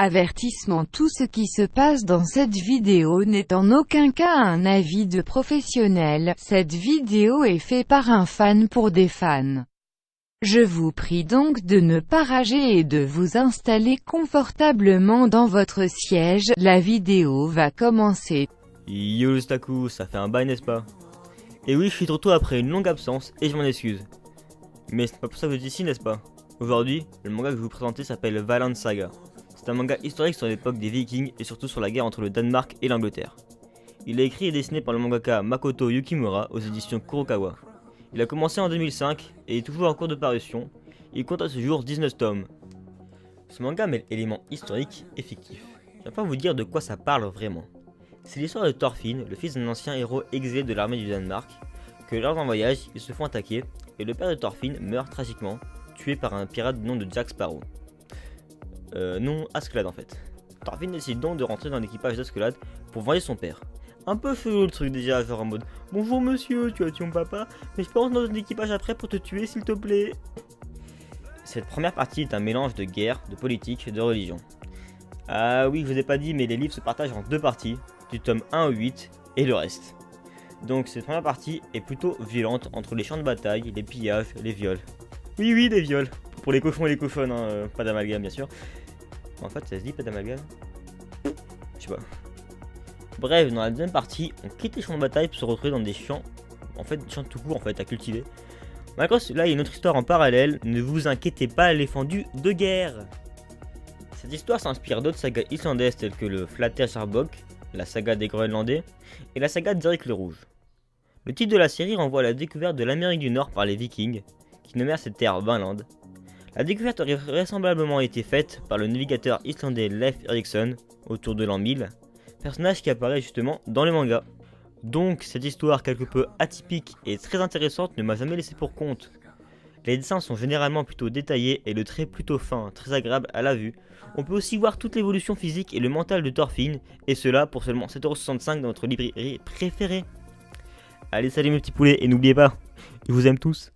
Avertissement: tout ce qui se passe dans cette vidéo n'est en aucun cas un avis de professionnel, cette vidéo est faite par un fan pour des fans. Je vous prie donc de ne pas rager et de vous installer confortablement dans votre siège, la vidéo va commencer. Yo le Staku, ça fait un bail n'est-ce pas? Et oui, je suis de retour après une longue absence et je m'en excuse. Mais c'est pas pour ça que vous êtes ici n'est-ce pas? Aujourd'hui, le manga que je vais vous présenter s'appelle Vinland Saga. C'est un manga historique sur l'époque des Vikings et surtout sur la guerre entre le Danemark et l'Angleterre. Il est écrit et dessiné par le mangaka Makoto Yukimura aux éditions Kurokawa. Il a commencé en 2005 et est toujours en cours de parution. Il compte à ce jour 19 tomes. Ce manga mêle éléments historiques et fictifs. Je vais pas vous dire de quoi ça parle vraiment. C'est l'histoire de Thorfinn, le fils d'un ancien héros exilé de l'armée du Danemark, que lors d'un voyage, ils se font attaquer et le père de Thorfinn meurt tragiquement, tué par un pirate du nom de Jack Sparrow. Non, Askeladd en fait. Thorfinn décide donc de rentrer dans l'équipage d'Askeladd pour venger son père. Un peu chelou le truc déjà, genre en mode « Bonjour monsieur, tu as tué mon papa, mais je peux rentrer dans un équipage après pour te tuer s'il te plaît ?» Cette première partie est un mélange de guerre, de politique, de religion. Ah oui, je vous ai pas dit, mais les livres se partagent en deux parties, du tome 1 au 8 et le reste. Donc cette première partie est plutôt violente entre les champs de bataille, les pillages, les viols. Oui, des viols. Pour les cochons et les cochonnes, hein, pas d'amalgame bien sûr. En fait, ça se dit pas d'amalgame? Je sais pas. Bref, dans la deuxième partie, on quitte les champs de bataille pour se retrouver dans des champs, en fait, des champs tout court en fait, à cultiver. Malgré cela, il y a une autre histoire en parallèle, ne vous inquiétez pas, elle est fendue de guerre. Cette histoire s'inspire d'autres sagas islandaises telles que le Flateyjarbók, la saga des Groenlandais, et la saga d'Éric le Rouge. Le titre de la série renvoie à la découverte de l'Amérique du Nord par les Vikings, qui nommèrent cette terre Vinland. La découverte aurait vraisemblablement été faite par le navigateur islandais Leif Erikson autour de l'an 1000, personnage qui apparaît justement dans le manga. Donc cette histoire quelque peu atypique et très intéressante ne m'a jamais laissé pour compte. Les dessins sont généralement plutôt détaillés et le trait plutôt fin, très agréable à la vue. On peut aussi voir toute l'évolution physique et le mental de Thorfinn, et cela pour seulement 7,65€ dans votre librairie préférée. Allez, salut mes petits poulets, et n'oubliez pas, je vous aime tous.